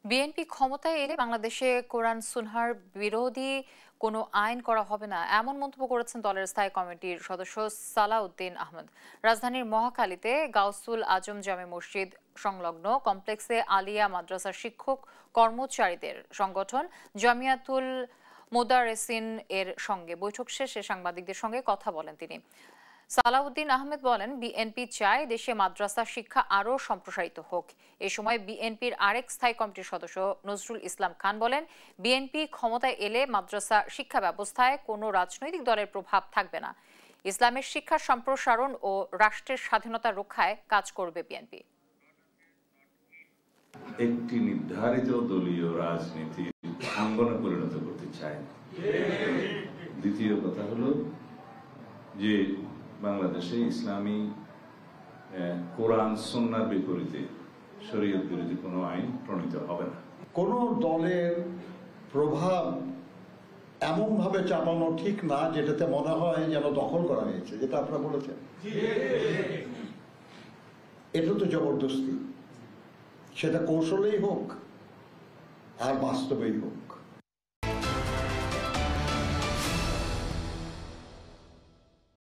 BNP ক্ষমতায় এলে বাংলাদেশে কোরআন সুন্নাহর বিরোধী কোনো আইন করা হবে না, এমন মন্তব্য করেছেন দলের স্থায়ী কমিটির সদস্য সালাউদ্দিন আহমেদ। রাজধানীর মহাখালীতে গাউসুল আজম জামে মসজিদ সংলগ্ন কমপ্লেক্সে আলিয়া মাদ্রাসার শিক্ষক কর্মচারীদের সংগঠন জামিয়াতুল মোদারেসিন এর সঙ্গে বৈঠক শেষে সাংবাদিকদের সঙ্গে কথা বলেন তিনি। সালাউদ্দিন আহমেদ বলেন, বিএনপি চায় দেশে মাদ্রাসা শিক্ষা আরও সম্প্রসারিত হোক। এ সময় বিএনপির আরেক স্থায়ী কমিটির সদস্য নজরুল ইসলাম খান বলেন, বিএনপি ক্ষমতায় এলে মাদ্রাসা শিক্ষা ব্যবস্থায় কোনো রাজনৈতিক দলের প্রভাব থাকবে না। ইসলামের শিক্ষার সম্প্রসারণ ও রাষ্ট্রের স্বাধীনতা রক্ষায় কাজ করবে বিএনপি। একটি নির্ধারিত দলীয় রাজনীতির অঙ্গনে পরিণত করতে চায় না। দ্বিতীয় কথা হলো যে বাংলাদেশে ইসলামী কোরআন সুন্নাহর বিপরীতে শরীয়ত বিরোধী কোনো আইন প্রণীত হবে না। কোন দলের প্রভাব এমন ভাবে চাপানো ঠিক না যেটাতে মনে হয় যেন দখল করা হয়েছে, যেটা আপনারা বলেছেন। এটা তো জবরদস্তি, সেটা কৌশলেই হোক আর বাস্তবেই হোক।